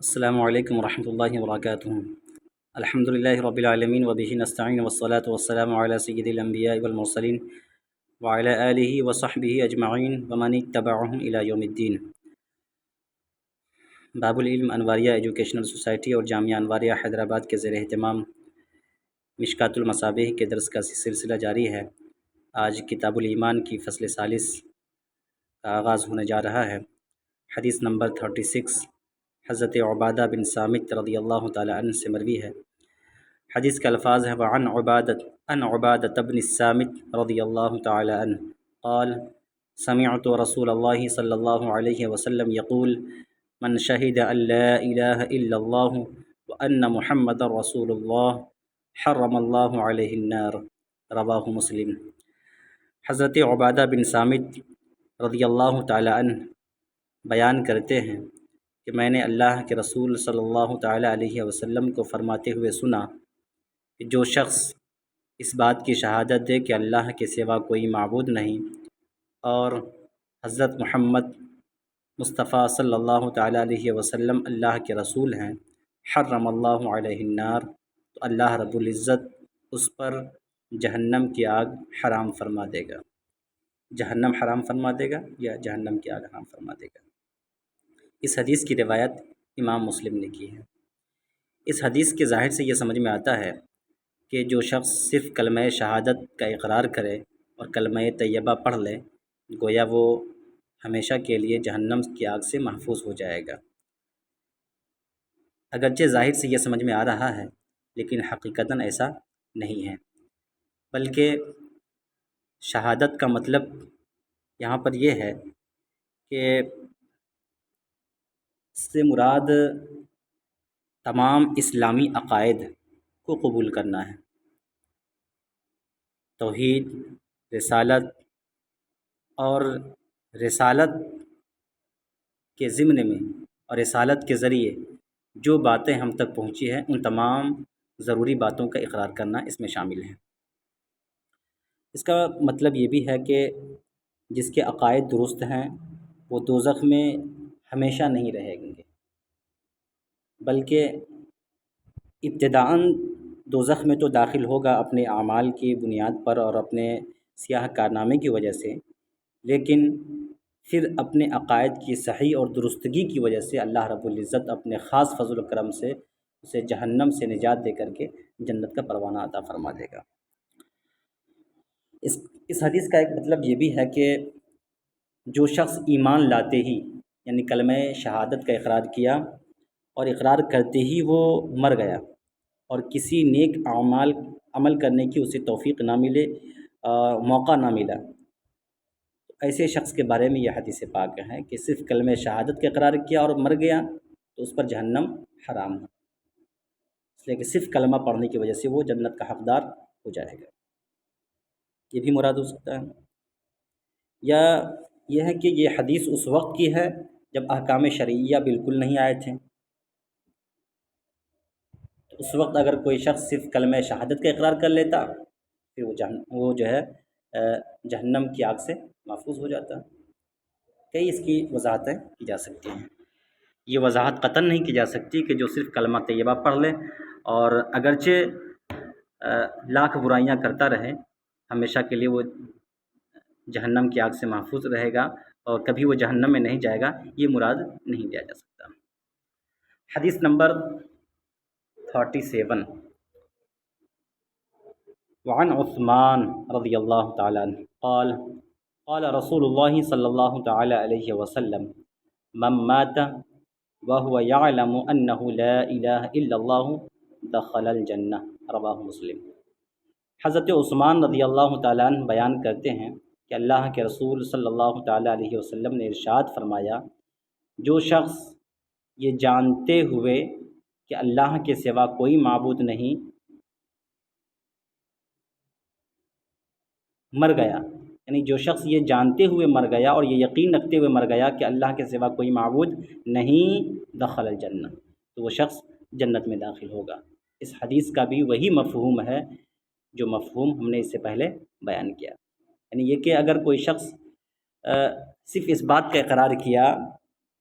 السلام علیکم ورحمۃ اللہ وبرکاتہ۔ الحمد للہ رب العالمین وبہ نستعین والصلاة والسلام علی سید الانبیاء والمرسلین وعلی آلہ وصحبہ اجمعین ومن اتبعہم الی یوم الدین۔ باب العلم انواریہ ایجوکیشنل سوسائٹی اور جامعہ انواریہ حیدرآباد کے زیر اہتمام مشکوٰۃ المصابیح کے درس کا سلسلہ جاری ہے۔ آج کتاب الایمان کی فصل ثالث کا آغاز ہونے جا رہا ہے۔ حدیث نمبر 36 حضرت عبادہ بن صامت رضی اللہ تعالی عنہ سے مروی ہے۔ حدیث کے الفاظ ہیں وعن عبادۃ بن الصامت رضی اللہ تعالی عنہ قال سمعت رسول اللہ صلی اللہ علیہ وسلم یقول من شہد ان لا الہ الا اللہ وان محمد رسول اللہ حرم اللہ علیہ النار، رواہ مسلم۔ حضرت عبادہ بن صامت رضی اللہ تعالی عنہ بیان کرتے ہیں کہ میں نے اللہ کے رسول صلی اللہ تعالیٰ علیہ وسلم کو فرماتے ہوئے سنا کہ جو شخص اس بات کی شہادت دے کہ اللہ کے سوا کوئی معبود نہیں اور حضرت محمد مصطفیٰ صلی اللہ تعالیٰ علیہ وسلم اللہ کے رسول ہیں، حرم اللہ علیہ النار، تو اللہ رب العزت اس پر جہنم کی آگ حرام فرما دے گا۔ جہنم حرام فرما دے گا یا جہنم کی آگ حرام فرما دے گا۔ اس حدیث کی روایت امام مسلم نے کی ہے۔ اس حدیث کے ظاہر سے یہ سمجھ میں آتا ہے کہ جو شخص صرف کلمہ شہادت کا اقرار کرے اور کلمہ طیبہ پڑھ لے گویا وہ ہمیشہ کے لیے جہنم کی آگ سے محفوظ ہو جائے گا۔ اگرچہ ظاہر سے یہ سمجھ میں آ رہا ہے لیکن حقیقتاً ایسا نہیں ہے، بلکہ شہادت کا مطلب یہاں پر یہ ہے کہ اس سے مراد تمام اسلامی عقائد کو قبول کرنا ہے۔ توحید، رسالت اور رسالت کے ضمن میں اور رسالت کے ذریعے جو باتیں ہم تک پہنچی ہیں ان تمام ضروری باتوں کا اقرار کرنا اس میں شامل ہے۔ اس کا مطلب یہ بھی ہے کہ جس کے عقائد درست ہیں وہ دوزخ میں ہمیشہ نہیں رہیں گے، بلکہ ابتداءً دوزخ میں تو داخل ہوگا اپنے اعمال کی بنیاد پر اور اپنے سیاہ کارنامے کی وجہ سے، لیکن پھر اپنے عقائد کی صحیح اور درستگی کی وجہ سے اللہ رب العزت اپنے خاص فضل و کرم سے اسے جہنم سے نجات دے کر کے جنت کا پروانہ عطا فرما دے گا۔ اس حدیث کا ایک مطلب یہ بھی ہے کہ جو شخص ایمان لاتے ہی یعنی کلمہ شہادت کا اقرار کیا اور اقرار کرتے ہی وہ مر گیا اور کسی نیک عمل کرنے کی اسے توفیق نہ ملے، موقع نہ ملا، ایسے شخص کے بارے میں یہ حدیث پاک ہے کہ صرف کلمہ شہادت کا اقرار کیا اور مر گیا تو اس پر جہنم حرام ہے، اس لیے کہ صرف کلمہ پڑھنے کی وجہ سے وہ جنت کا حقدار ہو جائے گا۔ یہ بھی مراد ہو سکتا ہے، یا یہ ہے کہ یہ حدیث اس وقت کی ہے جب احکام شرعیہ بالکل نہیں آئے تھے، تو اس وقت اگر کوئی شخص صرف کلمہ شہادت کا اقرار کر لیتا پھر وہ جو ہے جہنم کی آگ سے محفوظ ہو جاتا۔ کئی اس کی وضاحتیں کی جا سکتی ہیں، یہ وضاحت قطعاً نہیں کی جا سکتی کہ جو صرف کلمہ طیبہ پڑھ لے اور اگرچہ لاکھ برائیاں کرتا رہے ہمیشہ کے لیے وہ جہنم کی آگ سے محفوظ رہے گا اور کبھی وہ جہنم میں نہیں جائے گا، یہ مراد نہیں دیا جا سکتا۔ حدیث نمبر 37 وعن عثمان رضی اللہ تعالی عنہ قال قال رسول اللہ صلی اللہ تعالی علیہ وسلم من مات وهو يعلم انه لا الہ الا اللہ دخل الجنہ، رواہ مسلم۔ حضرت عثمان رضی اللہ تعالیٰ عنہ بیان کرتے ہیں کہ اللہ کے رسول صلی اللہ تعالیٰ علیہ وسلم نے ارشاد فرمایا، جو شخص یہ جانتے ہوئے کہ اللہ کے سوا کوئی معبود نہیں مر گیا، یعنی جو شخص یہ جانتے ہوئے مر گیا اور یہ یقین رکھتے ہوئے مر گیا کہ اللہ کے سوا کوئی معبود نہیں، دخل الجنہ، تو وہ شخص جنت میں داخل ہوگا۔ اس حدیث کا بھی وہی مفہوم ہے جو مفہوم ہم نے اس سے پہلے بیان کیا، یعنی یہ کہ اگر کوئی شخص صرف اس بات کا اقرار کیا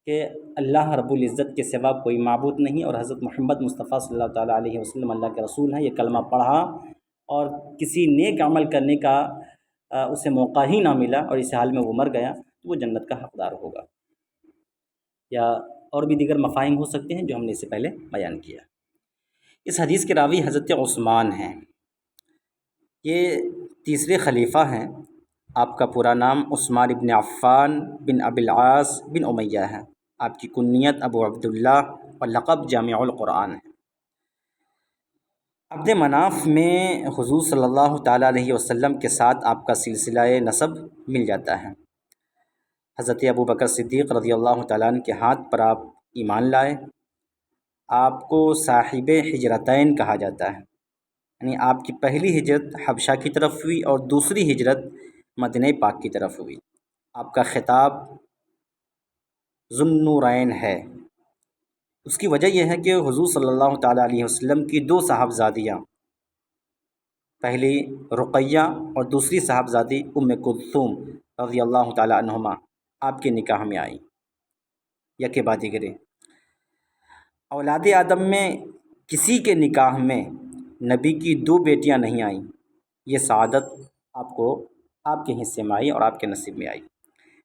کہ اللہ رب العزت کے سوا کوئی معبود نہیں اور حضرت محمد مصطفیٰ صلی اللہ تعالیٰ علیہ وسلم اللہ کے رسول ہیں، یہ کلمہ پڑھا اور کسی نیک عمل کرنے کا اسے موقع ہی نہ ملا اور اس حال میں وہ مر گیا، تو وہ جنت کا حقدار ہوگا۔ یا اور بھی دیگر مفاہیم ہو سکتے ہیں جو ہم نے اس سے پہلے بیان کیا۔ اس حدیث کے راوی حضرت عثمان ہیں، یہ تیسرے خلیفہ ہیں۔ آپ کا پورا نام عثمان بن عفان بن ابی العاص بن امیہ ہے۔ آپ کی کنیت ابو عبداللہ اور لقب جامع القرآن ہے۔ عبد مناف میں حضور صلی اللہ تعالیٰ علیہ وسلم کے ساتھ آپ کا سلسلہ نسب مل جاتا ہے۔ حضرت ابو بکر صدیق رضی اللہ تعالیٰ عنہ کے ہاتھ پر آپ ایمان لائے۔ آپ کو صاحب ہجرتین کہا جاتا ہے، یعنی آپ کی پہلی ہجرت حبشہ کی طرف ہوئی اور دوسری ہجرت مدینہ پاک کی طرف ہوئی۔ آپ کا خطاب ذو النورین ہے۔ اس کی وجہ یہ ہے کہ حضور صلی اللہ تعالیٰ علیہ وسلم کی دو صاحبزادیاں، پہلی رقیہ اور دوسری صاحبزادی ام کلثوم رضی اللہ تعالیٰ عنہما، آپ کے نکاح میں آئیں یکے بعد دیگرے۔ اولاد آدم میں کسی کے نکاح میں نبی کی دو بیٹیاں نہیں آئیں، یہ سعادت آپ کو آپ کے حصے میں آئی اور آپ کے نصیب میں آئی۔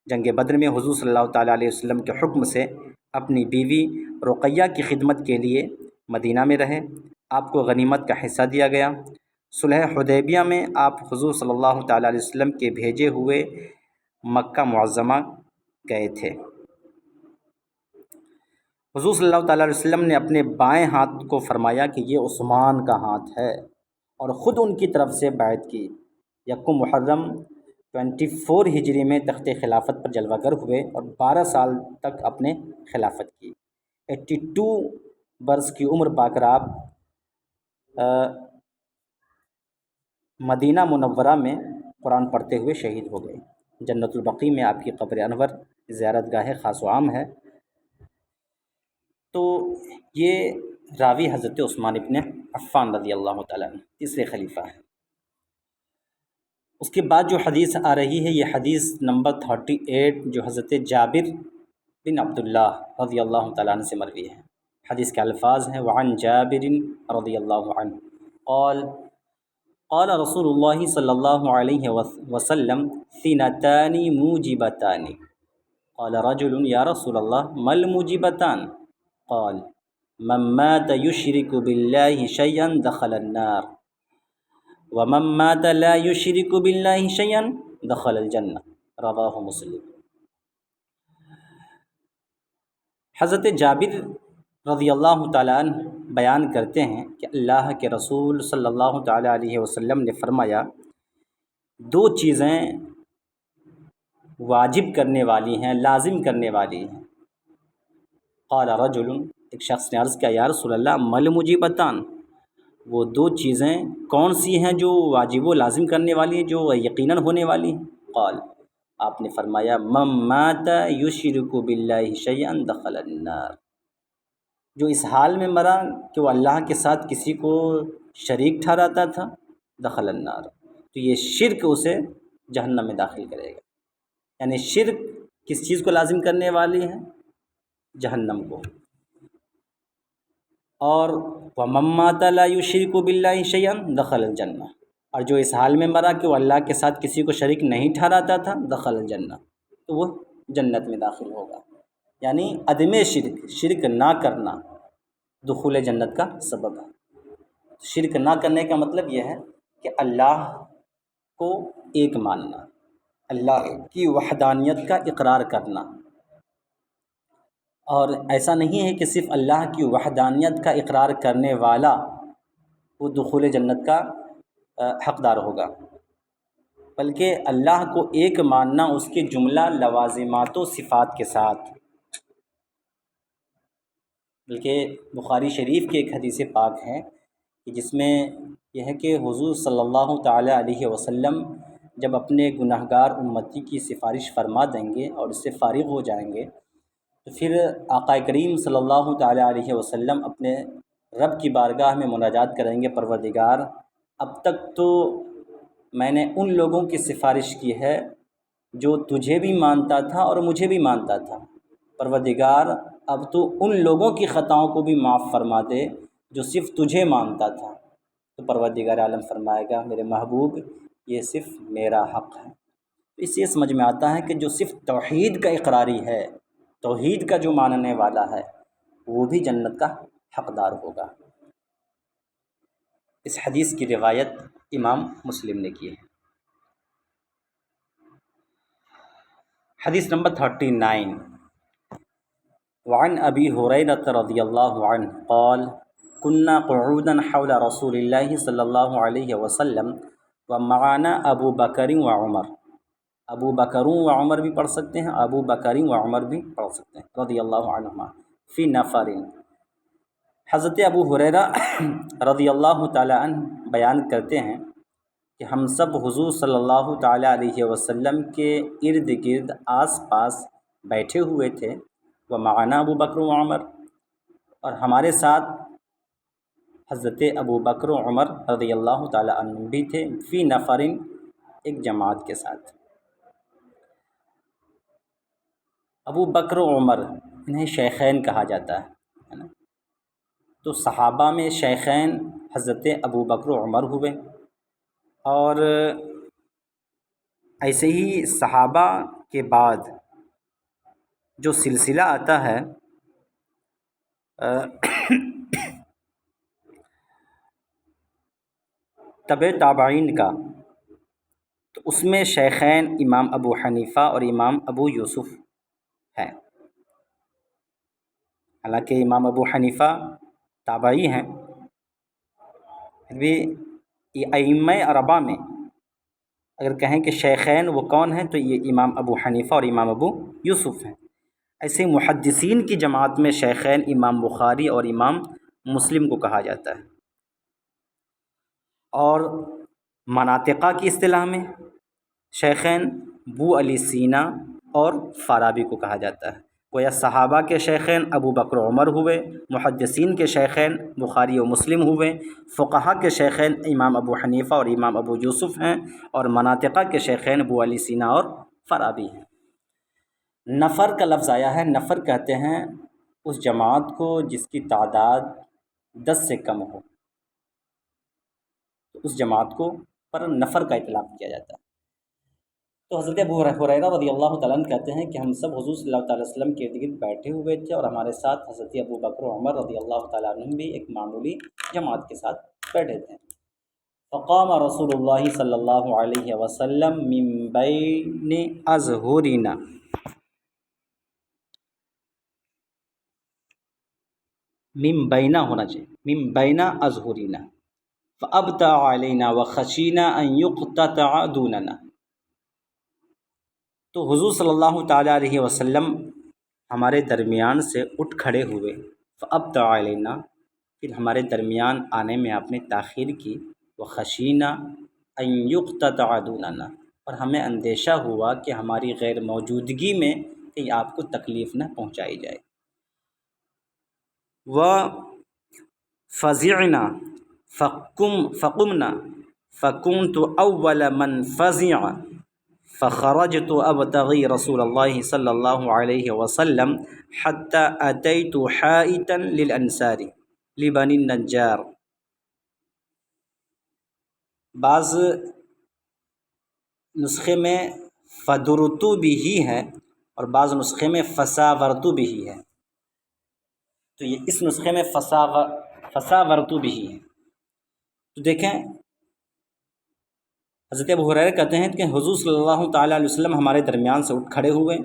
جنگ بدر میں حضور صلی اللہ تعالیٰ علیہ وسلم کے حکم سے اپنی بیوی رقیہ کی خدمت کے لیے مدینہ میں رہے۔ آپ کو غنیمت کا حصہ دیا گیا۔ صلح حدیبیہ میں آپ حضور صلی اللہ تعالیٰ علیہ وسلم کے بھیجے ہوئے مکہ معظمہ گئے تھے۔ حضور صلی اللہ تعالیٰ علیہ وسلم نے اپنے بائیں ہاتھ کو فرمایا کہ یہ عثمان کا ہاتھ ہے اور خود ان کی طرف سے بیعت کی۔ یکم محرم 24 ہجری میں تخت خلافت پر جلوہ گر ہوئے اور 12 سال تک اپنے خلافت کی۔ 82 برس کی عمر پا کر آپ مدینہ منورہ میں قرآن پڑھتے ہوئے شہید ہو گئے۔ جنت البقیع میں آپ کی قبر انور زیارت گاہ خاص و عام ہے۔ تو یہ راوی حضرت عثمان ابن عفان رضی اللہ تعالیٰ عنہ تیسرے خلیفہ ہیں۔ اس کے بعد جو حدیث آ رہی ہے یہ حدیث نمبر 38 جو حضرت جابر بن عبداللہ رضی اللہ تعالیٰ عنہ سے مروی ہے۔ حدیث کے الفاظ ہیں وعن جابر رضی اللہ عنہ قال قال رسول اللہ صلی اللہ علیہ وسلم ثنتان موجبتان قال رجل یا رسول اللہ ما الموجبتان قال من مات يشرك بالله شيئا دخل النار ومن مات لا يشرك بالله شيئا دخل الجنة رواہ مسلم۔ حضرت جابر رضی اللہ تعالیٰ عنہ بیان کرتے ہیں کہ اللہ کے رسول صلی اللہ تعالیٰ علیہ وسلم نے فرمایا دو چیزیں واجب کرنے والی ہیں، لازم کرنے والی ہیں۔ قال رجل، ایک شخص نے عرض کیا یا رسول اللہ مل مجیبتان، وہ دو چیزیں کون سی ہیں جو واجب و لازم کرنے والی ہیں، جو یقیناً ہونے والی ہیں؟ قال، آپ نے فرمایا من مات یشرک باللہ شیئا دخل النار، جو اس حال میں مرا کہ وہ اللہ کے ساتھ کسی کو شریک ٹھہراتا تھا، دخل النار، تو یہ شرک اسے جہنم میں داخل کرے گا۔ یعنی شرک کس چیز کو لازم کرنے والی ہے؟ جہنم کو۔ اور وَمَن مَّاتَ لَا يُشْرِكُ بِاللَّهِ شَيْئًا دَخَلَ الْجَنَّةَ، اور جو اس حال میں مرا کہ وہ اللہ کے ساتھ کسی کو شریک نہیں ٹھہراتا تھا، دخل الجنہ، تو وہ جنت میں داخل ہوگا۔ یعنی عدم شرک، شرک نہ کرنا دخول جنت کا سبب ہے۔ شرک نہ کرنے کا مطلب یہ ہے کہ اللہ کو ایک ماننا، اللہ کی وحدانیت کا اقرار کرنا، اور ایسا نہیں ہے کہ صرف اللہ کی وحدانیت کا اقرار کرنے والا وہ دخول جنت کا حقدار ہوگا، بلکہ اللہ کو ایک ماننا اس کے جملہ لوازمات و صفات کے ساتھ۔ بلکہ بخاری شریف کے ایک حدیث پاک ہے کہ جس میں یہ ہے کہ حضور صلی اللہ تعالیٰ علیہ وسلم جب اپنے گنہگار امتی کی سفارش فرما دیں گے اور اس سے فارغ ہو جائیں گے تو پھر آقا کریم صلی اللہ تعالیٰ علیہ وسلم اپنے رب کی بارگاہ میں مناجات کریں گے، پروردگار اب تک تو میں نے ان لوگوں کی سفارش کی ہے جو تجھے بھی مانتا تھا اور مجھے بھی مانتا تھا، پروردگار اب تو ان لوگوں کی خطاؤں کو بھی معاف فرما دے جو صرف تجھے مانتا تھا۔ تو پروردگار عالم فرمائے گا میرے محبوب یہ صرف میرا حق ہے۔ اس سے سمجھ میں آتا ہے کہ جو صرف توحید کا اقراری ہے، توحید کا جو ماننے والا ہے، وہ بھی جنت کا حقدار ہوگا۔ اس حدیث کی روایت امام مسلم نے کی ہے۔ حدیث نمبر 39، وعن ابی ہریرہ رضی اللہ عنہ قال كنا قعودا حول رسول اللہ صلی اللہ علیہ وسلم ومعنا ابو بکر و عمر۔ ابو بکر و عمر بھی پڑھ سکتے ہیں، ابو بکر و عمر بھی پڑھ سکتے ہیں، رضی اللہ عنہما، فی نفر۔ حضرت ابو ہریرہ رضی اللہ تعالی عنہ بیان کرتے ہیں کہ ہم سب حضور صلی اللہ تعالی علیہ وسلم کے ارد گرد آس پاس بیٹھے ہوئے تھے، ومعنا ابو بکر و عمر، اور ہمارے ساتھ حضرت ابو بکر و عمر رضی اللہ تعالی عنہ بھی تھے، فی نفرین، ایک جماعت کے ساتھ۔ ابو بکر و عمر انہیں شیخین کہا جاتا ہے نا؟ تو صحابہ میں شیخین حضرت ابو بکر و عمر ہوئے، اور ایسے ہی صحابہ کے بعد جو سلسلہ آتا ہے تبع تابعین کا، تو اس میں شیخین امام ابو حنیفہ اور امام ابو یوسف ہیں۔ حالانکہ امام ابو حنیفہ تابعی ہیں، پھر بھی یہ ائمہ اربعہ میں اگر کہیں کہ شیخین وہ کون ہیں تو یہ امام ابو حنیفہ اور امام ابو یوسف ہیں۔ ایسے محدثین کی جماعت میں شیخین امام بخاری اور امام مسلم کو کہا جاتا ہے، اور مناطقہ کی اصطلاح میں شیخین ابو علی سینا اور فارابی کو کہا جاتا ہے۔ گویا صحابہ کے شیخین ابو بکر و عمر ہوئے، محدثین کے شیخین بخاری و مسلم ہوئے، فقہا کے شیخین امام ابو حنیفہ اور امام ابو یوسف ہیں، اور مناطقہ کے شیخین ابو علی سینا اور فارابی ہیں۔ نفر کا لفظ آیا ہے، نفر کہتے ہیں اس جماعت کو جس کی تعداد 10 سے کم ہو، تو اس جماعت کو پر نفر کا اطلاق کیا جاتا ہے۔ تو حضرت ابو ہریرہ رضی اللہ تعالیٰ عنہ کہتے ہیں کہ ہم سب حضور صلی اللہ تعالی وسلم کے ارد گرد بیٹھے ہوئے تھے، اور ہمارے ساتھ حضرت ابو بکر و عمر رضی اللہ تعالیٰ عنہ بھی ایک معمولی جماعت کے ساتھ بیٹھے تھے۔ فقام رسول اللہ صلی اللہ علیہ وسلم من بین اظہرنا، من بینا ہونا چاہیے، من بین اظہرنا، فابطأ علینا وخشینا ان یقتطع دوننا۔ تو حضور صلی اللہ تعالیٰ علیہ وسلم ہمارے درمیان سے اٹھ کھڑے ہوئے، فابطأ علینا، پھر ہمارے درمیان آنے میں آپ نے تاخیر کی، وخشینا ان یقتطع دوننا، اور ہمیں اندیشہ ہوا کہ ہماری غیر موجودگی میں کہیں آپ کو تکلیف نہ پہنچائی جائے۔ فزعنا فقمنا فكنت اول من فزع فخرجت ابتغي رسول الله صلی اللہ علیہ وسلم حتى اتيت حائطا للانصار لبني النجار۔ بعض نسخے میں فدرتو بھی ہے، اور بعض نسخے میں فساورتو بھی ہے، تو یہ اس نسخے میں فساورتو بھی ہے۔ تو دیکھیں حضرت ابو ہریرہ کہتے ہیں کہ حضور صلی اللہ تعالیٰ علیہ وسلم ہمارے درمیان سے اٹھ کھڑے ہوئے،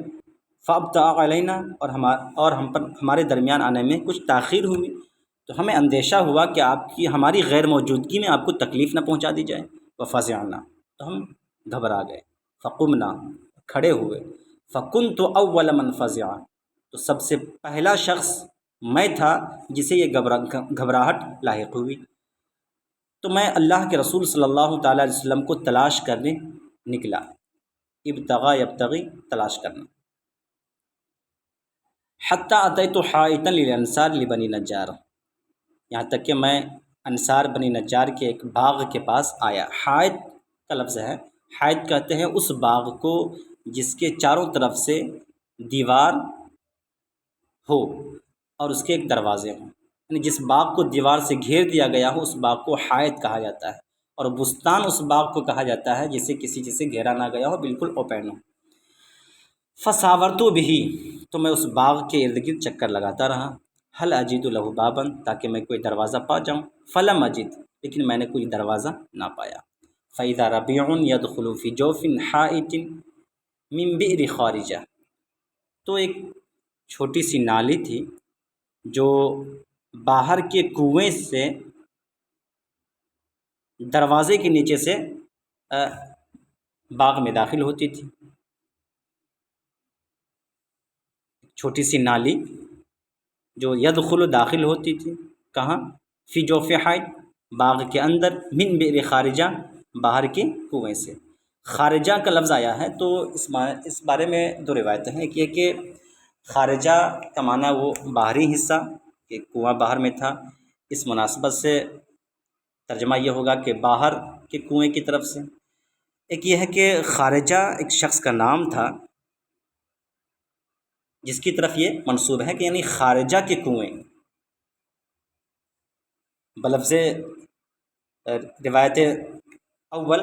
فابطأ علینا، اور ہمارے درمیان آنے میں کچھ تاخیر ہوئی، تو ہمیں اندیشہ ہوا کہ ہماری غیر موجودگی میں آپ کو تکلیف نہ پہنچا دی جائے۔ وفزعنا، تو ہم گھبرا گئے، فقمنا، کھڑے ہوئے، فکنت اول من فزع، تو سب سے پہلا شخص میں تھا جسے یہ گھبراہٹ لاحق ہوئی۔ تو میں اللہ کے رسول صلی اللہ تعالیٰ علیہ وسلم کو تلاش کرنے نکلا، ابتغا یبتغی، تلاش کرنا، حتی اتیت حائطا للانصار لبنی نجار، یہاں تک کہ میں انصار بنی نجار کے ایک باغ کے پاس آیا۔ حائط کا لفظ ہے، حائط کہتے ہیں اس باغ کو جس کے چاروں طرف سے دیوار ہو اور اس کے ایک دروازے ہوں، یعنی جس باغ کو دیوار سے گھیر دیا گیا ہو اس باغ کو حائط کہا جاتا ہے، اور بستان اس باغ کو کہا جاتا ہے جسے کسی چیز سے گھیرا نہ گیا ہو، بالکل اوپن ہو۔ فساورتو بھی، تو میں اس باغ کے ارد گرد چکر لگاتا رہا، حل اجید له بابا، تاکہ میں کوئی دروازہ پا جاؤں، فلم اجد، لیکن میں نے کوئی دروازہ نہ پایا۔ فاذا ربیع يدخل في جوف حائط من بئر خارجہ، تو ایک چھوٹی سی نالی تھی جو باہر کے کنویں سے دروازے کے نیچے سے باغ میں داخل ہوتی تھی۔ چھوٹی سی نالی جو یدخل داخل ہوتی تھی، کہاں؟ فی جوف حائط، باغ کے اندر، من بئر خارجہ، باہر کے کنویں سے۔ خارجہ کا لفظ آیا ہے تو اس بارے میں دو روایتیں ہیں، ایک یہ کہ خارجہ کا معنی وہ باہری حصہ کہ کنواں باہر میں تھا، اس مناسبت سے ترجمہ یہ ہوگا کہ باہر کے کنویں کی طرف سے۔ ایک یہ ہے کہ خارجہ ایک شخص کا نام تھا جس کی طرف یہ منسوب ہے کہ یعنی خارجہ کے کنویں، بلفظ روایت اول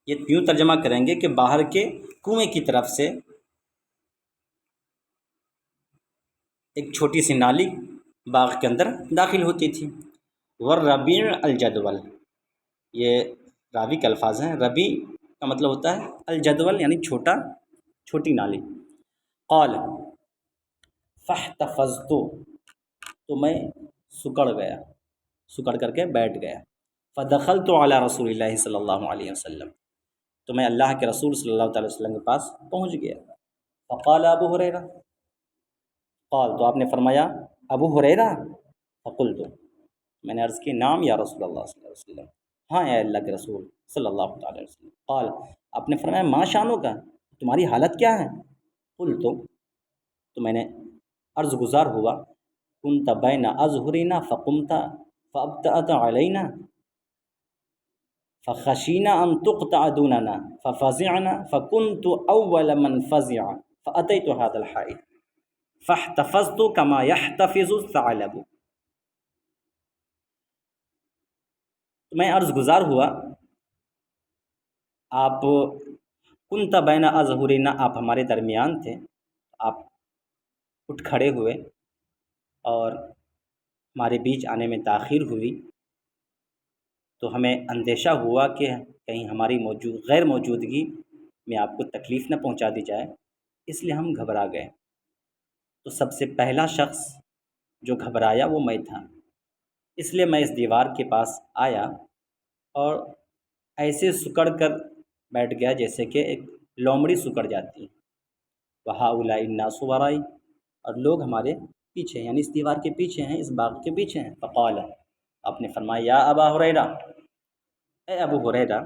یہ یوں ترجمہ کریں گے کہ باہر کے کنویں کی طرف سے ایک چھوٹی سی نالی باغ کے اندر داخل ہوتی تھی۔ والربیع الجدول، یہ راوی کے الفاظ ہیں، ربیع کا مطلب ہوتا ہے الجدول یعنی چھوٹا، چھوٹی نالی۔ قال فاحتفظت، تو میں سکڑ گیا، سکڑ کر کے بیٹھ گیا۔ فدخلت علی رسول اللہ صلی اللہ علیہ وسلم، تو میں اللہ کے رسول صلی اللہ تعالی وسلم کے پاس پہنچ گیا۔ فقال ابو ہریرہ، قال، تو آپ نے فرمایا ابو ہریرہ، فقلت، میں نے عرض کی نام یا رسول اللہ صلی اللہ علیہ وسلم، ہاں اے اللہ کے رسول صلی اللہ تعالی علیہ وسلم۔ قال، آپ نے فرمایا ما شانک، تمہاری حالت کیا ہے؟ قلت، تو میں نے عرض گزار ہوا، کنت بین اظہرنا فقمت فابطأت علینا فخشینا ان تقطع دوننا ففزعنا فکنت اول من فزع فاتیت هذا الحائط فاحتفظت كما يحتفظ الثعلب۔ میں عرض گزار ہوا، آپ کنت بین اظہرنا، آپ ہمارے درمیان تھے، آپ اٹھ کھڑے ہوئے اور ہمارے بیچ آنے میں تاخیر ہوئی، تو ہمیں اندیشہ ہوا کہ کہیں ہماری غیر موجودگی میں آپ کو تکلیف نہ پہنچا دی جائے، اس لیے ہم گھبرا گئے۔ تو سب سے پہلا شخص جو گھبرایا وہ میں تھا، اس لیے میں اس دیوار کے پاس آیا اور ایسے سکڑ کر بیٹھ گیا جیسے کہ ایک لومڑی سکڑ جاتی ہے۔ وہؤلاء الناس ورائی، اور لوگ ہمارے پیچھے، یعنی اس دیوار کے پیچھے ہیں، اس باغ کے پیچھے ہیں۔ فقال، آپ نے فرمایا یا ابا ہریرہ، اے ابو ہریرہ،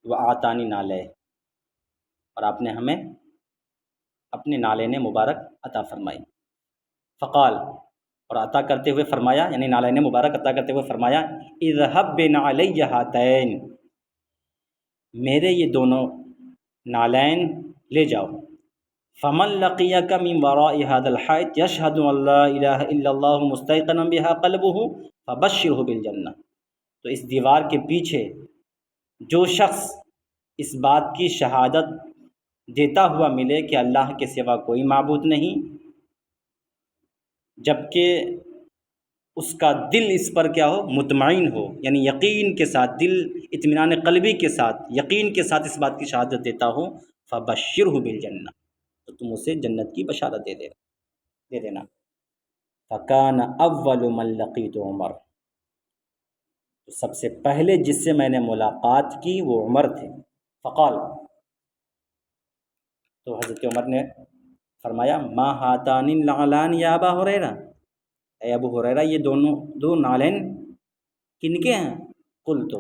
وآتانی نعلہ، اور آپ نے ہمیں اپنے نالین مبارک عطا فرمائی۔ فقال، اور عطا کرتے ہوئے فرمایا، یعنی نالین مبارک عطا کرتے ہوئے فرمایا، اذهب بنعلی ہاتین، میرے یہ دونوں نالین لے جاؤ۔ فمن لقیک من وراء هذا الحائط یشهد ان لا الہ الا اللہ مستیقنا بها قلبه فبشرہ بالجنہ، تو اس دیوار کے پیچھے جو شخص اس بات کی شہادت دیتا ہوا ملے کہ اللہ کے سوا کوئی معبود نہیں، جبکہ اس کا دل اس پر کیا ہو؟ مطمئن ہو، یعنی یقین کے ساتھ، دل اطمینان قلبی کے ساتھ، یقین کے ساتھ اس بات کی شہادت دیتا ہو، فبشرہ بالجنہ، تو تم اسے جنت کی بشارت دے دینا۔ فکان اول من لقیت عمر، تو سب سے پہلے جس سے میں نے ملاقات کی وہ عمر تھے۔ فقال، تو حضرت عمر نے فرمایا ما ہاتان النعلان یا ابا ہریرہ، اے ابو ہریرہ یہ دو نالین کن کے ہیں؟ قلت،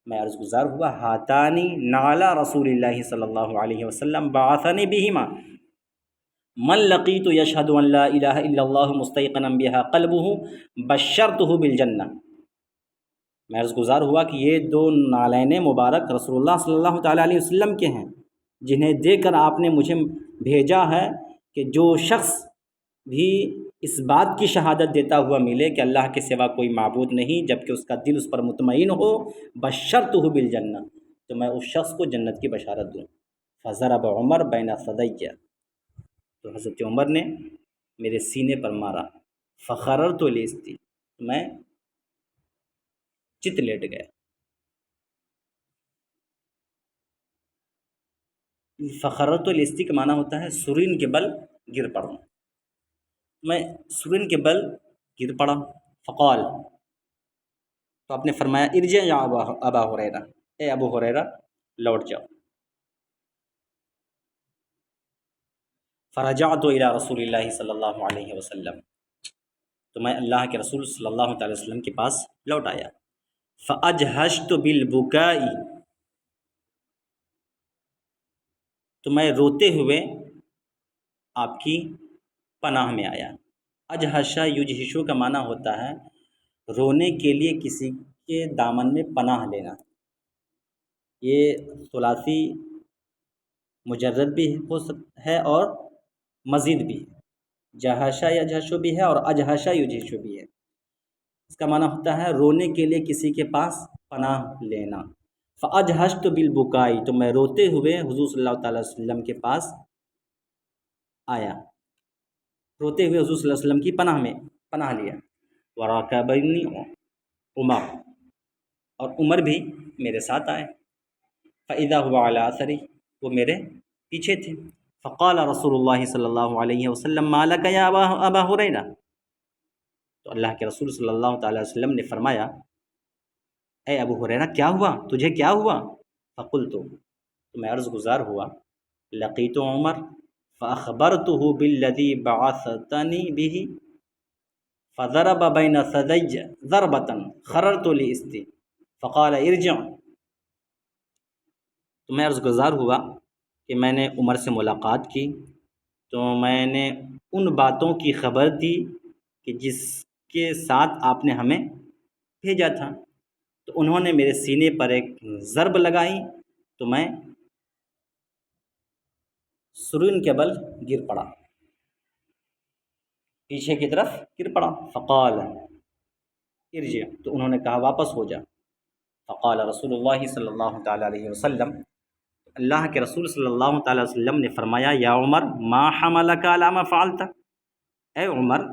میں عرض گزار ہوا، ہاتانی نعل رسول اللہ صلی اللہ علیہ وسلم بعثنی بہما من لقیت یشہد ان لا الہ الا اللہ مستیقنا بها قلبہ بشرتہ بالجنہ۔ میں عرض گزار ہوا کہ یہ دو نالین مبارک رسول اللہ صلی اللہ تعالیٰ علیہ وسلم کے ہیں، جنہیں دے کر آپ نے مجھے بھیجا ہے کہ جو شخص بھی اس بات کی شہادت دیتا ہوا ملے کہ اللہ کے سوا کوئی معبود نہیں، جبکہ اس کا دل اس پر مطمئن ہو، بشرطہ بالجنہ، تو میں اس شخص کو جنت کی بشارت دوں۔ فضرب عمر بین ثدی، تو حضرت عمر نے میرے سینے پر مارا، فخررت لیستی، میں چت لیٹ گیا۔ فخررت لیستی کا معنی ہوتا ہے سرین کے بل گر پڑنا، میں سرین کے بل گر پڑا۔ فقال، تو آپ نے فرمایا ارجع یا ابا ہریرہ، اے ابو ہریرہ لوٹ جاؤ۔ فرجعت الی رسول اللہ صلی اللہ علیہ وسلم، تو میں اللہ کے رسول صلی اللہ تعالی وسلم کے پاس لوٹ آیا۔ فاجہشت بالبکاء، تو میں روتے ہوئے آپ کی پناہ میں آیا۔ اجہشا یجہشو کا معنی ہوتا ہے رونے کے لیے کسی کے دامن میں پناہ لینا۔ یہ ثلاثی مجرد بھی ہے اور مزید بھی ہے، جہشا یجہشو بھی ہے اور اجہشا یجہشو بھی ہے۔ اس کا معنی ہوتا ہے رونے کے لیے کسی کے پاس پناہ لینا۔ فاجہشت بالبکائی، تو میں روتے ہوئے حضور صلی اللہ تعالی وسلم کے پاس آیا، روتے ہوئے حضور صلی اللہ علیہ وسلم کی پناہ لیا۔ وراکبنی عمر، اور عمر بھی میرے ساتھ آئے۔ فاذا هو علی اثری، وہ میرے پیچھے تھے۔ فقال رسول اللہ صلی اللہ علیہ وسلم ما لک یا ابا ہریرہ، تو اللہ کے رسول صلی اللہ تعالی وسلم نے فرمایا اے ابو ہریرہ کیا ہوا، تجھے کیا ہوا؟ فقلت، تو میں عرض گزار ہوا، لقیت عمر فاخبرته بالذی بعثتنی به فضرب بین ثدی ضربۃ خررت لیستی فقال ارجع، تو میں عرض گزار ہوا کہ میں نے عمر سے ملاقات کی، تو میں نے ان باتوں کی خبر دی کہ جس کے ساتھ آپ نے ہمیں بھیجا تھا، تو انہوں نے میرے سینے پر ایک ضرب لگائی، تو میں سرین کے بل گر پڑا، پیچھے کی طرف گر پڑا۔ فقال ارجع، تو انہوں نے کہا واپس ہو جا۔ فقال رسول اللہ صلی اللہ تعالی علیہ وسلم، اللہ کے رسول صلی اللہ تعالی وسلم نے فرمایا یا عمر ما حملک علی ما فعلت، اے عمر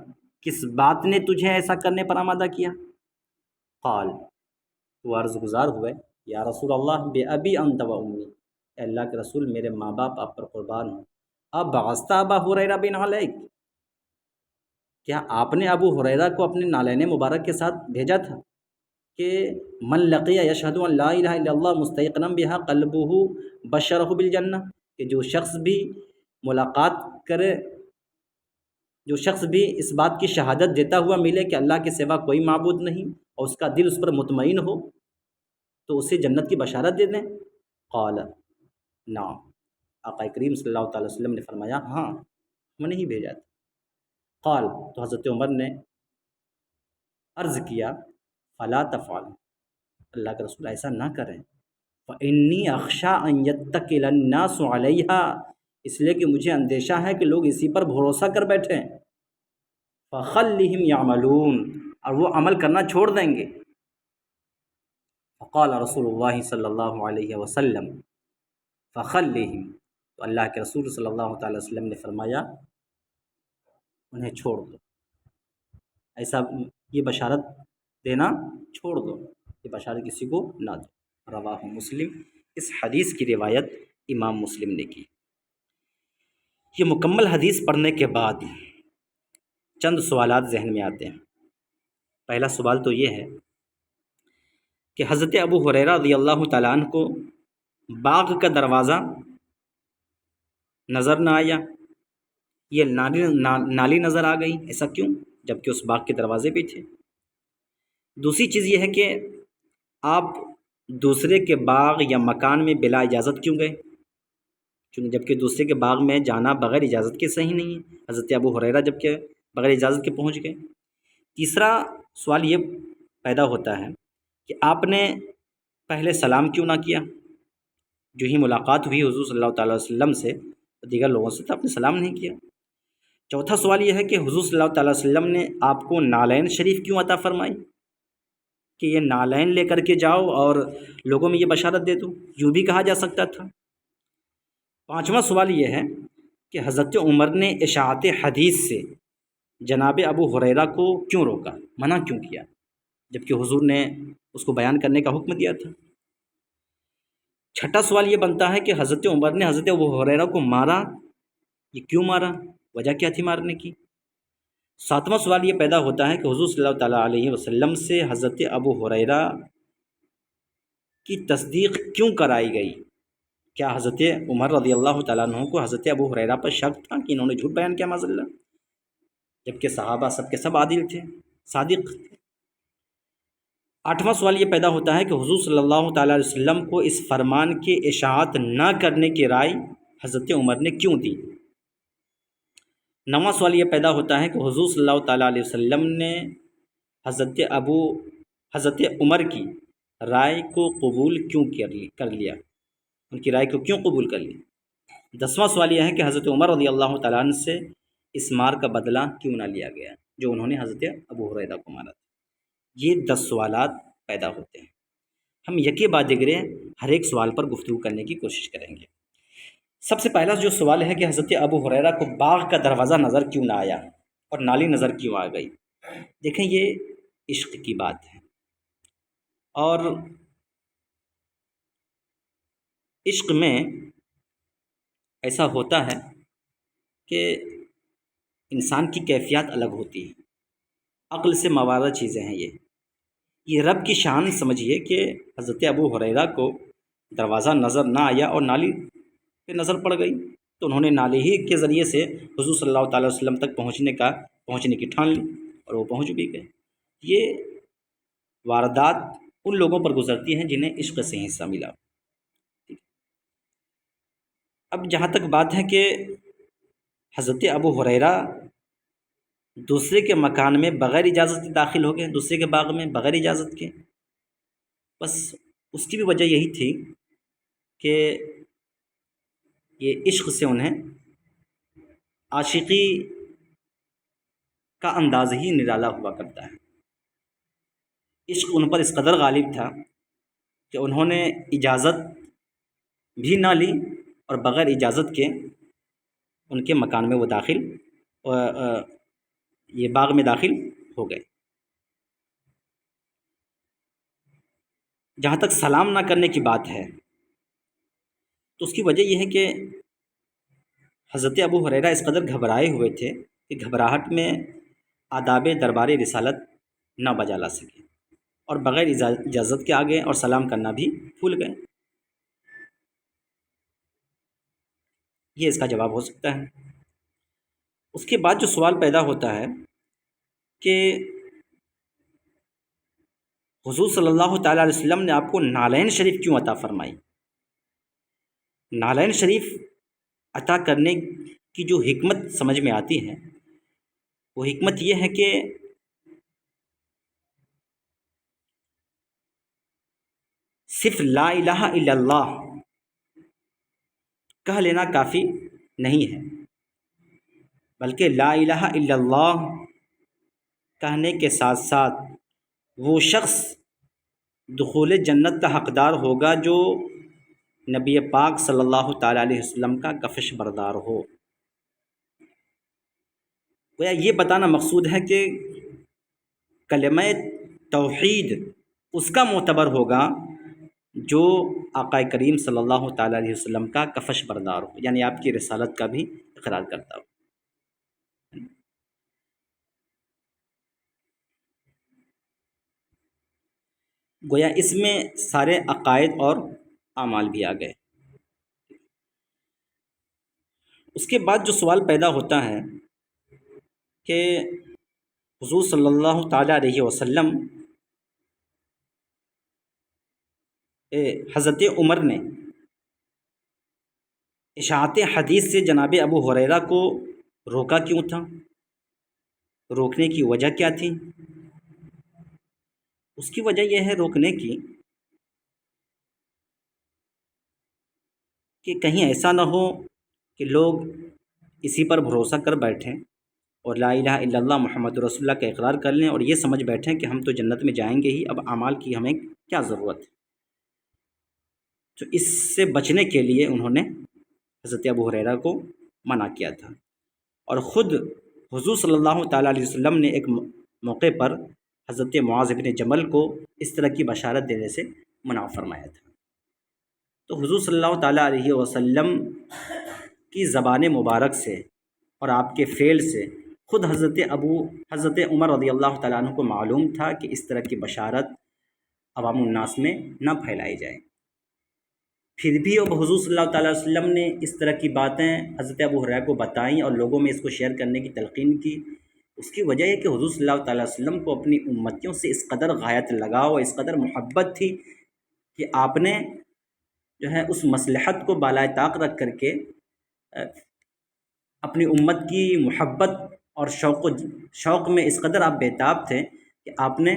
کس بات نے تجھے ایسا کرنے پر آمادہ کیا؟ قال، وہ عرض گزار ہوئے یا رسول اللہ بے ابی انت و امی، اے اللہ کے رسول میرے ماں باپ آپ پر قربان ہوں۔ اب بعثت ابا ہریرہ بن علیک، کیا آپ نے ابو ہریرہ کو اپنے نالین مبارک کے ساتھ بھیجا تھا کہ من لقی یشہد ان لا الہ الا اللہ مستیقنا بہا قلبہ بشرہ بالجنہ، کہ جو شخص بھی ملاقات کرے، جو شخص بھی اس بات کی شہادت دیتا ہوا ملے کہ اللہ کے سوا کوئی معبود نہیں اور اس کا دل اس پر مطمئن ہو، تو اسے جنت کی بشارت دے دیں۔ قال نعم، آقا کریم صلی اللہ تعالی وسلم نے فرمایا ہاں ہم نے ہی بھیجا تھا۔ قال، تو حضرت عمر نے عرض کیا فلا تفعل، اللہ کے رسول ایسا نہ کریں، فانی اخشی ان یتکل الناس علیہا، اس لیے کہ مجھے اندیشہ ہے کہ لوگ اسی پر بھروسہ کر بیٹھیں، فخلہم یعملون، اور وہ عمل کرنا چھوڑ دیں گے۔ فقال رسول اللہ صلی اللہ علیہ وسلم فخلہم، تو اللہ کے رسول صلی اللہ تعالی وسلم نے فرمایا انہیں چھوڑ دو، ایسا یہ بشارت دینا چھوڑ دو، یہ بشارت کسی کو نہ دو۔ رواہ مسلم، اس حدیث کی روایت امام مسلم نے کی۔ یہ مکمل حدیث پڑھنے کے بعد چند سوالات ذہن میں آتے ہیں۔ پہلا سوال تو یہ ہے کہ حضرت ابو ہریرہ رضی اللہ تعالیٰ عنہ کو باغ کا دروازہ نظر نہ آیا، یہ نالی نظر آ گئی، ایسا کیوں جبکہ اس باغ کے دروازے پہ تھے؟ دوسری چیز یہ ہے کہ آپ دوسرے کے باغ یا مکان میں بلا اجازت کیوں گئے؟ چونکہ جبکہ دوسرے کے باغ میں جانا بغیر اجازت کے صحیح نہیں ہے، حضرت ابو ہریرہ جبکہ بغیر اجازت کے پہنچ گئے۔ تیسرا سوال یہ پیدا ہوتا ہے کہ آپ نے پہلے سلام کیوں نہ کیا؟ جو ہی ملاقات ہوئی حضور صلی اللہ تعالی وسلم سے، دیگر لوگوں سے تو آپ نے سلام نہیں کیا۔ چوتھا سوال یہ ہے کہ حضور صلی اللہ تعالیٰ وسلم نے آپ کو نالین شریف کیوں عطا فرمائی کہ یہ نالین لے کر کے جاؤ اور لوگوں میں یہ بشارت دے دو، یوں بھی کہا جا سکتا تھا۔ پانچواں سوال یہ ہے کہ حضرت عمر نے اشاعت حدیث سے جناب ابو ہریرہ کو کیوں روکا، منع کیوں کیا، جبکہ حضور نے اس کو بیان کرنے کا حکم دیا تھا۔ چھٹا سوال یہ بنتا ہے کہ حضرت عمر نے حضرت ابو ہریرہ کو مارا، یہ کیوں مارا، وجہ کیا تھی مارنے کی۔ ساتواں سوال یہ پیدا ہوتا ہے کہ حضور صلی اللہ تعالیٰ علیہ وسلم سے حضرت ابو ہریرہ کی تصدیق کیوں کرائی گئی، کیا حضرت عمر رضی اللہ تعالیٰ عنہ کو حضرت ابو ہریرہ پر شک تھا کہ انہوں نے جھوٹ بیان کیا معاذ اللہ، جبکہ صحابہ سب کے سب عادل تھے، صادق تھے۔ آٹھواں سوال یہ پیدا ہوتا ہے کہ حضور صلی اللہ تعالیٰ علیہ وسلم کو اس فرمان کے اشاعت نہ کرنے کی رائے حضرت عمر نے کیوں دی۔ نواں سوال یہ پیدا ہوتا ہے کہ حضور صلی اللہ تعالیٰ علیہ وسلم نے حضرت عمر کی رائے کو قبول کیوں کر لیا، ان کی رائے کو کیوں قبول کر لیا۔ دسواں سوال یہ ہے کہ حضرت عمر رضی اللہ تعالیٰ عنہ سے اس مار کا بدلہ کیوں نہ لیا گیا جو انہوں نے حضرت ابو ہریرہ کو مارا تھا۔ یہ 10 سوالات پیدا ہوتے ہیں۔ ہم یکے بعد دیگرے ہر ایک سوال پر گفتگو کرنے کی کوشش کریں گے۔ سب سے پہلا جو سوال ہے کہ حضرت ابو ہریرہ کو باغ کا دروازہ نظر کیوں نہ آیا اور نالی نظر کیوں آ گئی۔ دیکھیں یہ عشق کی بات ہے، اور عشق میں ایسا ہوتا ہے کہ انسان کی کیفیات الگ ہوتی ہے، عقل سے موازہ چیزیں ہیں۔ یہ رب کی شان سمجھیے کہ حضرت ابو ہریرہ کو دروازہ نظر نہ آیا اور نالی پہ نظر پڑ گئی، تو انہوں نے نالی ہی کے ذریعے سے حضور صلی اللہ تعالیٰ وسلم تک پہنچنے کی ٹھان لی، اور وہ پہنچ بھی گئے۔ یہ واردات ان لوگوں پر گزرتی ہیں جنہیں عشق سے حصہ ملا۔ اب جہاں تک بات ہے کہ حضرت ابو ہریرہ دوسرے کے مکان میں بغیر اجازت کے داخل ہو گئے، دوسرے کے باغ میں بغیر اجازت کے، بس اس کی بھی وجہ یہی تھی کہ یہ عشق سے انہیں عاشقی کا انداز ہی نرالا ہوا کرتا ہے۔ عشق ان پر اس قدر غالب تھا کہ انہوں نے اجازت بھی نہ لی اور بغیر اجازت کے ان کے مکان میں وہ یہ باغ میں داخل ہو گئے۔ جہاں تک سلام نہ کرنے کی بات ہے تو اس کی وجہ یہ ہے کہ حضرت ابو ہریرہ اس قدر گھبرائے ہوئے تھے کہ گھبراہٹ میں آداب دربار رسالت نہ بجا لا سکے، اور بغیر اجازت کے آگے اور سلام کرنا بھی بھول گئے۔ یہ اس کا جواب ہو سکتا ہے۔ اس کے بعد جو سوال پیدا ہوتا ہے کہ حضور صلی اللہ تعالیٰ علیہ وسلم نے آپ کو نالین شریف کیوں عطا فرمائی۔ نالین شریف عطا کرنے کی جو حکمت سمجھ میں آتی ہے وہ حکمت یہ ہے کہ صرف لا الہ الا اللہ کہہ لینا کافی نہیں ہے، بلکہ لا الہ الا اللہ کہنے کے ساتھ ساتھ وہ شخص دخول جنت کا حقدار ہوگا جو نبی پاک صلی اللہ تعالیٰ علیہ وسلم کا کفش بردار ہو۔ گویا یہ بتانا مقصود ہے کہ کلمہ توحید اس کا معتبر ہوگا جو آقا کریم صلی اللہ تعالیٰ علیہ وسلم کا کفش بردار ہو، یعنی آپ کی رسالت کا بھی اقرار کرتا ہو۔ گویا اس میں سارے عقائد اور اعمال بھی آ گئے۔ اس کے بعد جو سوال پیدا ہوتا ہے کہ حضور صلی اللہ تعالیٰ علیہ وسلم حضرت عمر نے اشاعت حدیث سے جناب ابو ہریرہ کو روکا کیوں تھا، روکنے کی وجہ کیا تھی۔ اس کی وجہ یہ ہے روکنے کی کہ کہیں ایسا نہ ہو کہ لوگ اسی پر بھروسہ کر بیٹھیں اور لا الہ الا اللہ محمد رسول اللہ کا اقرار کر لیں اور یہ سمجھ بیٹھیں کہ ہم تو جنت میں جائیں گے ہی، اب اعمال کی ہمیں کیا ضرورت ہے۔ تو اس سے بچنے کے لیے انہوں نے حضرت ابو ہریرہ کو منع کیا تھا، اور خود حضور صلی اللہ تعالیٰ علیہ وسلم نے ایک موقع پر حضرت معاذ بن جبل کو اس طرح کی بشارت دینے سے منع فرمایا تھا۔ تو حضور صلی اللہ تعالیٰ علیہ وسلم کی زبان مبارک سے اور آپ کے فعل سے خود حضرت عمر رضی اللہ تعالیٰ عنہ کو معلوم تھا کہ اس طرح کی بشارت عوام الناس میں نہ پھیلائی جائے۔ پھر بھی اب حضور صلی اللہ تعالیٰ علیہ وسلم نے اس طرح کی باتیں حضرت ابو ہریرہ کو بتائیں اور لوگوں میں اس کو شیئر کرنے کی تلقین کی۔ اس کی وجہ یہ کہ حضور صلی اللہ تعالیٰ علیہ وسلم کو اپنی امتیوں سے اس قدر غایت لگاؤ، اس قدر محبت تھی کہ آپ نے جو ہے اس مصلحت کو بالائے طاق رکھ کر کے اپنی امت کی محبت اور شوق میں اس قدر آپ بےتاب تھے کہ آپ نے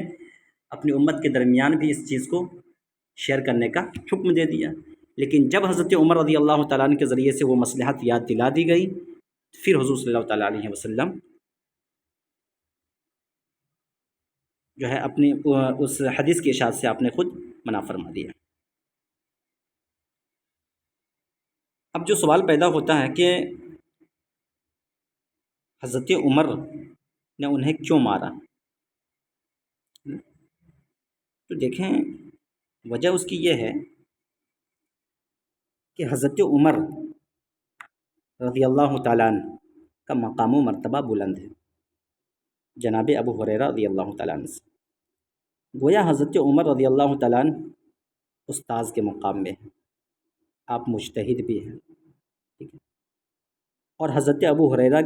اپنی امت کے درمیان بھی اس چیز کو شیئر کرنے کا حکم دے دیا۔ لیکن جب حضرت عمر رضی اللہ تعالیٰ عنہ کے ذریعے سے وہ مصلحت یاد دلا دی گئی، پھر حضور صلی اللہ تعالیٰ علیہ وسلم جو ہے اپنی اس حدیث کی اشاعت سے آپ نے خود منع فرما دیا۔ اب جو سوال پیدا ہوتا ہے کہ حضرت عمر نے انہیں کیوں مارا، تو دیکھیں وجہ اس کی یہ ہے کہ حضرت عمر رضی اللہ تعالیٰ عنہ کا مقام و مرتبہ بلند ہے جناب ابو ہریرہ رضی اللہ تعالیٰ عنہ سے۔ گویا حضرت عمر رضی اللہ تعالیٰ عنہ استاذ کے مقام میں ہے، آپ مجتہد بھی ہیں، ٹھیک ہے، اور حضرت ابو ہریرہ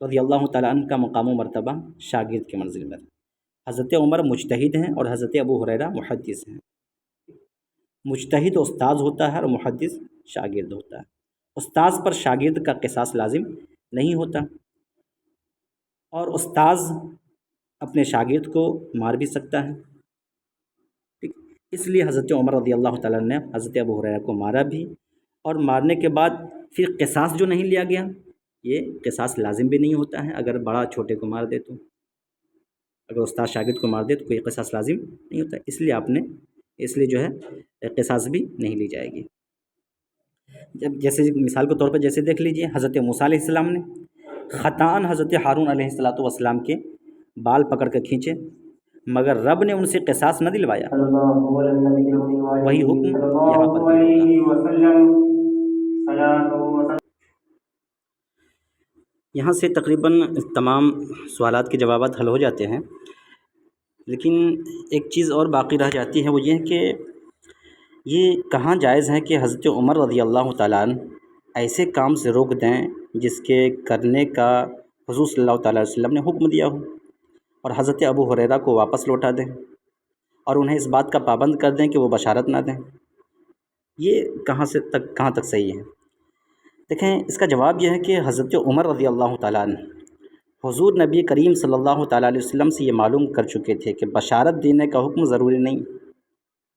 رضی اللہ تعالیٰ عنہ کا مقام و مرتبہ شاگرد کے منزل میں ہے۔ حضرت عمر مجتہد ہیں اور حضرت ابو ہریرہ محدث ہیں۔ مجتہد استاذ ہوتا ہے اور محدث شاگرد ہوتا ہے۔ استاذ پر شاگرد کا قصاص لازم نہیں ہوتا، اور استاذ اپنے شاگرد کو مار بھی سکتا ہے، ٹھیک، اس لیے حضرت عمر رضی اللہ تعالیٰ نے حضرت ابو ہریرہ کو مارا بھی، اور مارنے کے بعد پھر قصاص جو نہیں لیا گیا، یہ قصاص لازم بھی نہیں ہوتا ہے۔ اگر بڑا چھوٹے کو مار دے تو، اگر استاد شاگرد کو مار دے تو کوئی قصاص لازم نہیں ہوتا، اس لیے جو ہے قصاص بھی نہیں لی جائے گی۔ جب جیسے مثال کے طور پر جیسے دیکھ لیجئے، حضرت موسیٰ علیہ السلام نے خطاً حضرت ہارون علیہ السلام کے بال پکڑ کر کھینچے، مگر رب نے ان سے قصاص نہ دلوایا، وہی حکم یہاں پر بھی ہوگا۔ یہاں سے تقریباً تمام سوالات کے جوابات حل ہو جاتے ہیں، لیکن ایک چیز اور باقی رہ جاتی ہے، وہ یہ کہ یہ کہاں جائز ہے کہ حضرت عمر رضی اللہ تعالیٰ عنہ ایسے کام سے روک دیں جس کے کرنے کا حضور صلی اللہ تعالیٰ علیہ وسلم نے حکم دیا ہو، اور حضرت ابو ہریرہ کو واپس لوٹا دیں اور انہیں اس بات کا پابند کر دیں کہ وہ بشارت نہ دیں۔ یہ کہاں تک صحیح ہے؟ دیکھیں، اس کا جواب یہ ہے کہ حضرت عمر رضی اللہ تعالیٰ عنہ حضور نبی کریم صلی اللہ تعالیٰ علیہ وسلم سے یہ معلوم کر چکے تھے کہ بشارت دینے کا حکم ضروری نہیں،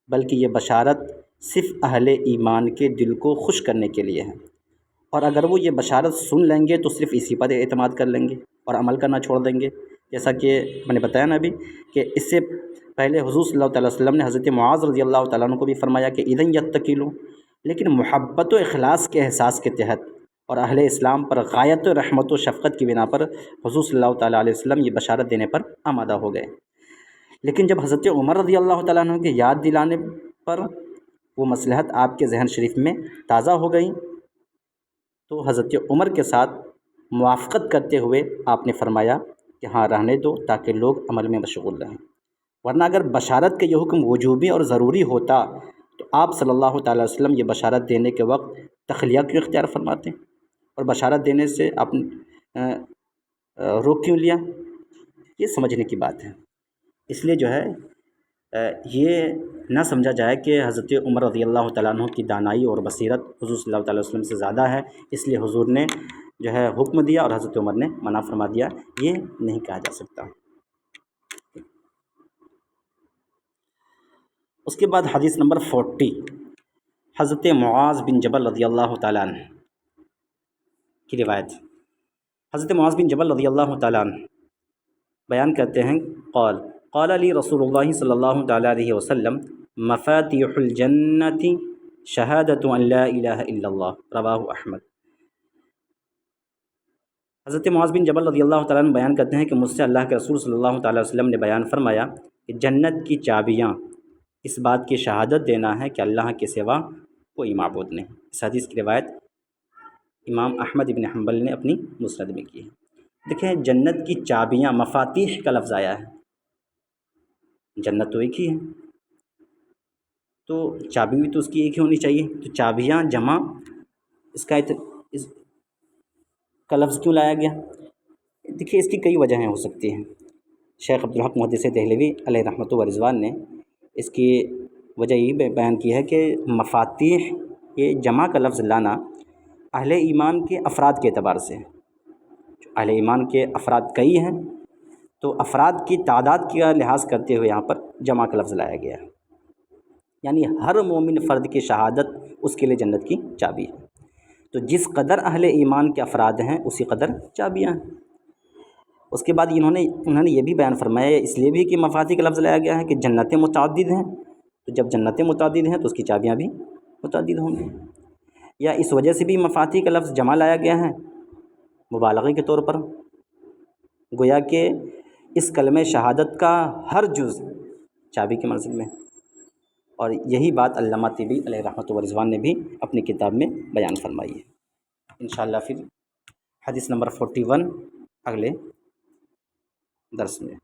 بلکہ یہ بشارت صرف اہل ایمان کے دل کو خوش کرنے کے لیے ہے، اور اگر وہ یہ بشارت سن لیں گے تو صرف اسی پر اعتماد کر لیں گے اور عمل کرنا چھوڑ دیں گے، جیسا کہ میں نے بتایا نا ابھی کہ اس سے پہلے حضور صلی اللہ تعالیٰ وسلم نے حضرت معاذ رضی اللہ تعالیٰ عنہ کو بھی فرمایا کہ اذن یتکلوا، لیکن محبت و اخلاص کے احساس کے تحت اور اہل اسلام پر غایت و رحمت و شفقت کی بنا پر حضور صلی اللہ تعالیٰ علیہ وسلم یہ بشارت دینے پر آمادہ ہو گئے۔ لیکن جب حضرت عمر رضی اللہ تعالیٰ عنہ کے یاد دلانے پر وہ مصلحت آپ کے ذہن شریف میں تازہ ہو گئی تو حضرت عمر کے ساتھ موافقت کرتے ہوئے آپ نے فرمایا کہ ہاں رہنے دو تاکہ لوگ عمل میں مشغول رہیں، ورنہ اگر بشارت کا یہ حکم وجوبی اور ضروری ہوتا تو آپ صلی اللہ تعالیٰ علیہ وسلم یہ بشارت دینے کے وقت تخلیہ کیوں اختیار فرماتے اور بشارت دینے سے آپ روک کیوں لیا؟ یہ سمجھنے کی بات ہے۔ اس لیے جو ہے یہ نہ سمجھا جائے کہ حضرت عمر رضی اللہ تعالیٰ عنہ کی دانائی اور بصیرت حضور صلی اللہ تعالیٰ وسلم سے زیادہ ہے، اس لیے حضور نے جو ہے حکم دیا اور حضرت عمر نے منع فرما دیا، یہ نہیں کہا جا سکتا۔ اس کے بعد حدیث نمبر 40، حضرت معاذ بن جبل رضی اللہ تعالیٰ عنہ کی روایت۔ حضرت معاذ بن جبل رضی اللہ تعالیٰ عنہ بیان کرتے ہیں، قال علی رسول اللہ صلی اللہ تعالیٰ علیہ وسلم مفاتیح الجنت شہادت ان لا الہ الا اللہ، رواہ احمد۔ حضرت معاذ بن جبل رضی اللہ تعالیٰ عنہ بیان کرتے ہیں کہ مجھ سے اللہ کے رسول صلی اللہ تعالیٰ علیہ وسلم نے بیان فرمایا کہ جنت کی چابیاں اس بات کی شہادت دینا ہے کہ اللہ کے سوا کوئی معبود نہیں۔ اس حدیث کی روایت امام احمد بن حنبل نے اپنی مسند میں کی ہے۔ دیکھیں جنت کی چابیاں، مفاتیح کا لفظ آیا ہے، جنت تو ایک ہی ہے، تو چابی بھی تو اس کی ایک ہی ہونی چاہیے، تو چابیاں جمع اس کا لفظ کیوں لایا گیا؟ دیکھیے اس کی کئی وجہیں ہو سکتی ہیں۔ شیخ عبدالحق محدث دہلوی علیہ رحمۃ و رضوان نے اس کی وجہ یہ بیان کی ہے کہ مفاتیح یہ جمع کا لفظ لانا اہل ایمان کے افراد کے اعتبار سے، اہل ایمان کے افراد کئی ہیں تو افراد کی تعداد کا لحاظ کرتے ہوئے یہاں پر جمع کا لفظ لایا گیا ہے، یعنی ہر مومن فرد کی شہادت اس کے لیے جنت کی چابی ہے، تو جس قدر اہل ایمان کے افراد ہیں اسی قدر چابیاں ہیں۔ اس کے بعد انہوں نے یہ بھی بیان فرمایا، اس لیے بھی کہ مفاتیح کا لفظ لایا گیا ہے کہ جنتیں متعدد ہیں، تو جب جنتیں متعدد ہیں تو اس کی چابیاں بھی متعدد ہوں گی، یا اس وجہ سے بھی مفاتیح کا لفظ جمع لایا گیا ہے مبالغے کے طور پر، گویا کہ اس کلمہ شہادت کا ہر جز چابی کے منزل میں، اور یہی بات علامہ طبی علیہ رحمۃ و رضوان نے بھی اپنی کتاب میں بیان فرمائی ہے۔ انشاءاللہ پھر حدیث نمبر 41 اگلے درس میں۔